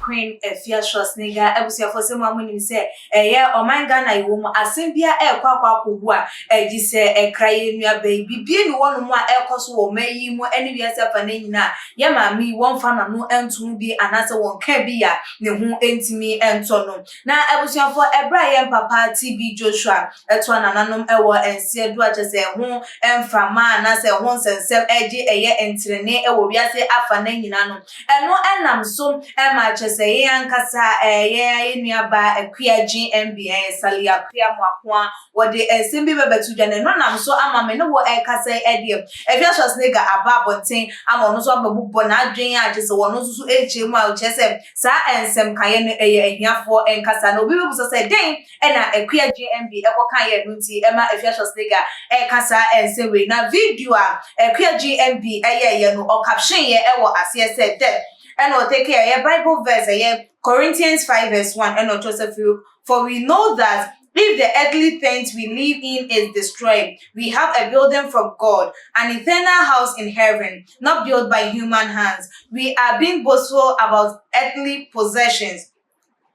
Queen Afia Schwar Béats ebusia for sema munim se eye omanga na iwo mu asembia ekwa kobu a egi se ekraye nua baby bie ni wonu mu a ekoso wo mayi mu eni wiase fa na nyina ye maami won fa na no entum bi anase won ka bi ya ne hu entimi ento no na ebusia for ebra ye papa TB Joshua eto nananom ewo ense du a chese hu emfama na se hu sensem eji eye entrene ewo wiase afa na nyina no eno enam so ema chese ye ankasa ye nuaba Akua GMB sali Akua mwakwa wode ensembi bebetu dwane no nam so ama me no wo ekasa edie Afia Schwar Béats aba bonten ama no so ababubo na adwen a chese wono so echemu a chese sa ensem kaye no eye ahiafo enkasa na obi bebuso se den ena Akua GMB ekoka ye nti ema Afia Schwar Béats ekasa ensewe na video a Akua GMB eye no o caption ye ewo ase se dead and or take care a Bible verse Corinthians 5:1 and or Joseph, for we know that if the earthly things we live in is destroyed, we have a building from God, an eternal house in heaven, not built by human hands. We are being boastful about earthly possessions,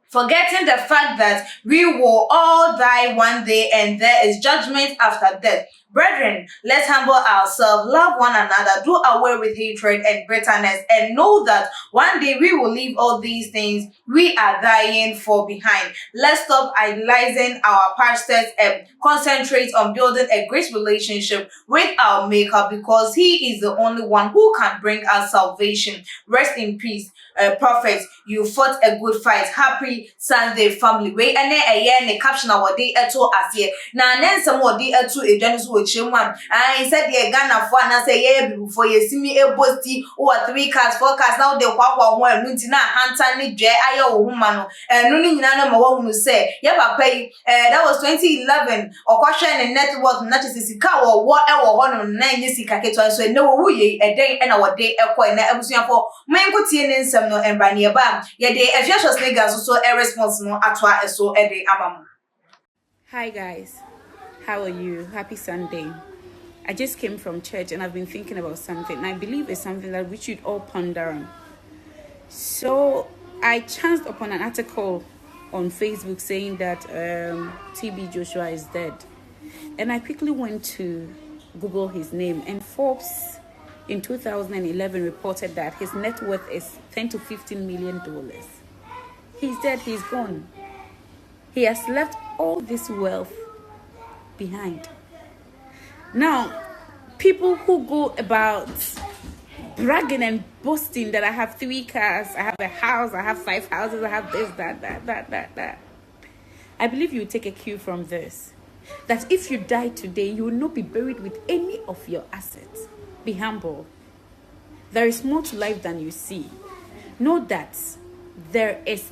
forgetting the fact that we will all die one day and there is judgment after death. Brethren, let's humble ourselves, love one another, do away with hatred and bitterness, and know that one day we will leave all these things we are dying for behind. Let's stop idolizing our pastors and concentrate on building a great relationship with our Maker, because He is the only one who can bring us salvation. Rest in peace, prophets. You fought a good fight. Happy Sunday, family. Wait, and then a caption our day eto as ye. Now, then some more day eto a generous chimwan. I said the Ghana for and I say yeah before you see me a boasty or 3 cars, 4 cars. Now the Quakwa one Nuntina Antony J. Ayo woman and Nuni Nana Mawan say, yeah, papa, that was 2011 or question and net worth not as a car or whatever 1 9 years. So no we a day and our day a coin. I was for men put in some no and by nearby. Yeah, the Afia Schwar Béats also a responsible atwa so a day amam. Hi guys, how are you? Happy Sunday. I just came from church and I've been thinking about something, and I believe it's something that we should all ponder on. So I chanced upon an article on Facebook saying that TB Joshua is dead, and I quickly went to Google his name, and Forbes in 2011 reported that his net worth is $10 to $15 million. He's dead, he's gone. He has left all this wealth behind. Now, people who go about bragging and boasting that I have 3 cars, I have a house, I have 5 houses, I have this, that. I believe you take a cue from this. That if you die today, you will not be buried with any of your assets. Be humble. There is more to life than you see. Know that there is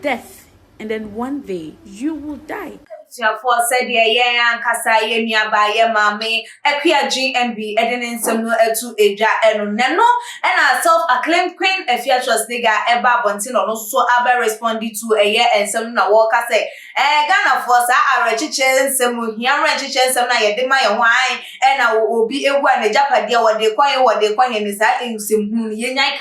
death, and then one day you will die. For said yeah ankasa ye nuaba ye mame Akua GMB edene nsem no etu eja eno neno and self-acclaimed Queen Afia Schwar Béats eba bontin no so aba respond to eye ensem na wo ka say Ghana for sa arechiche nsem hia arechiche nsem na ye de ma ye hwan e na obi ewu na japade wode kwan ni sa ensem hu ye nyan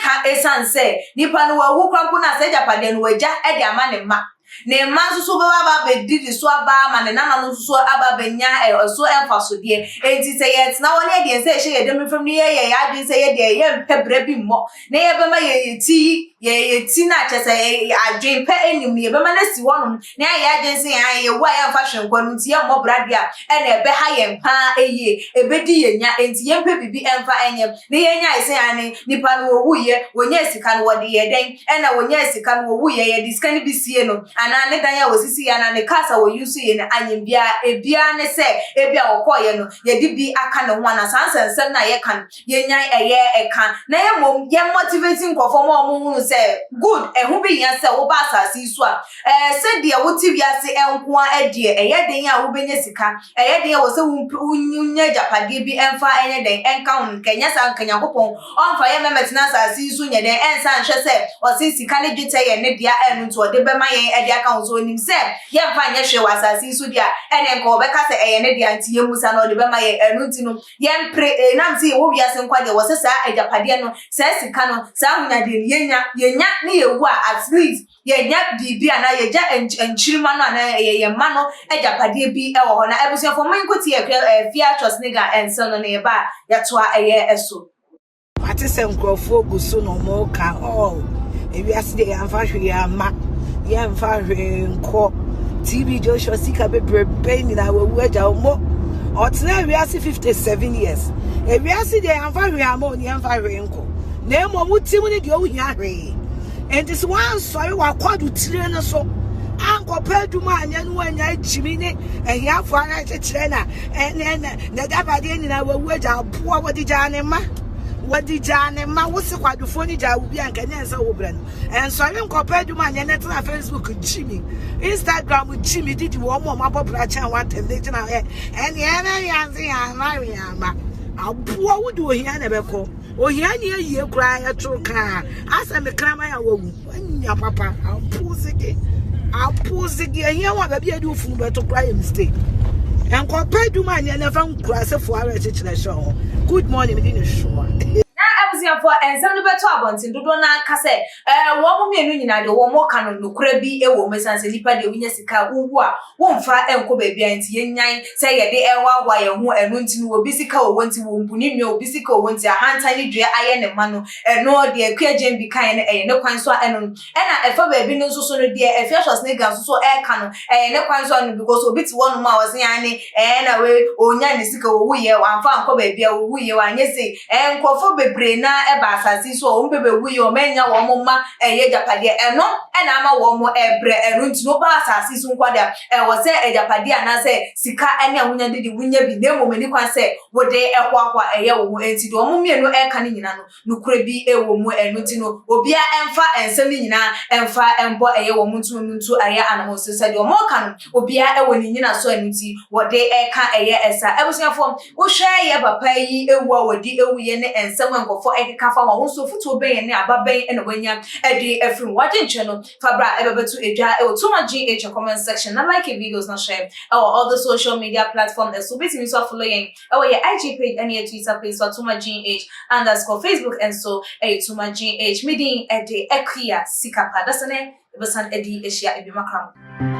ka esanse nipa no wa wu krampo na sa japade no waja e de ama ne ma ne manso so baba be didi so aba ma ne nana no so aba benya so emfaso de enti say yet na woni de say she ye dem from ne ye ya de say ye de ye mpebra bi mo ne ye be ma ye ti na che say adwen pe enim ne ye be ma na si wono ne ya de say ye wa ya fashion kwanu ti ye mo brade a e na be ha ye mpa eye e be di ye nya enti ye mpe bibi emfa enye ne ye nya say ane nipa no wo ye wonya sika no wode ye den e na wonya sika no wo ye di sika ni bi sie no ana ne dan ya wosisi ya na ne kasa wo use ye ne anyim bia ebia ne se ebia wo koye no ye di bi aka ne ho na sansensem na ye kan ye nyan eye eka na ye mom ye motivating kofo mo hu se good ehu bi yan se wo ba asasi so a se de wo ti bia se enko a de eye den ya wo benya sika eye den wo se wunya japade bi emfa enye den enka hun kenya san kenya kopon onfa ye memetina asasi so nye den ensa nhwe se o se sika ne dwete ye ne dia enu to de be ma ye e aka so nim se ye mfa nye hwe wasasi so dia ene nko obeka se eye ne dia nti ye musa no de be ma ye enu nti no ye mpre nam se wo wiase nkwa de wo se sa ajapade no sa sika no sa hunya de yenya ne yewu at least yenya bibi ana yeja enchirima no ana yema no ejapade bi ewo ho na ebusuafo mo nkoti Afia Schwar ensel no ne ba yatoa eso Ati se nkrofo gusu no mo ka ewiase de yamfa hwe yama yamfa hwe nko TV Joshua sika bebrebe ni na wawu aja mo otena ewiase 57 years ewiase de yamfa hwe yama oni yamfa hwe nko na emo mutim ni de ohia hwe and this one sorry wa kwadu tire no so anko peduma anya no anya jimi ne ehiafo ara chechire na dabade ni na wawu aja boa wodi jane ma wadi jane ma wosi kwadufo ni ja ubi anka nyensa wo bra no en so yen kopedu ma nye net na Facebook jimi Instagram jimi didi wo mo mabobra chan wa tele na en ye yanzi ya ma abuo wudi ohia na beko ohia ni ayi kura ya tuka asa me krama ya wawu anya papa apuzigi ehia wa ba bia di ofunu beto kura ya mistake en kopedu ma nye na fa nkura se fo ara chechire show. Good morning, Medina Shua. For ensem no beto abontin dodo na ka se wo mo mienu nyina de wo mo ka no nokura bi e wo mesanse lipa de winya sika uwu a wo mfa enko bebia nti yenyan se ye de ewa ye ho enu nti no obi sika wo nti wo mbuni nwa obi sika wo nti ahanta ni dua aye ne ma no eno de Akua GMB kan ne eye ne kwan so eno na efa baabi no so no de Afia Schwar so e ka no eye ne kwan so no because obi ti wonu ma wo se ane na we onya ne sika wo ye wa mfa enko bebia wo ye wa anye se enkofo bebre na eba asasi so o mbebe wuye o menya wo mo ma eye japade eno na ama wo mo ebre enu nti no ba asasi so nkwada wo se ejapade ana se sika ene ahunya didi wunya bi na mo mani kwan se wo de ekwa eye wo mo enti do mo mienu eka ni nyina no nukure bi ewo mo enu nti no obia emfa ensem ni nyina emfa embo eye wo mo ntu aya anamo se se de o mo ka no obia ewo ni nyina so enu nti wo de eka eye esa ebusuafo wo hwe ye papa yi ewu a wodi ewuye ne ensem enkofo kafa wa wonso futu ben ne ababen ene wanya edi efrim wade nche no fabra ebebetu edwa e Tuma GH comment section na like videos na share all the social media platforms so basically so following your IG page and your Twitter page for Tuma GH _ Facebook and so Tuma GH meeting edi ekia sikapa dasane ebesan edi eshia ebi makram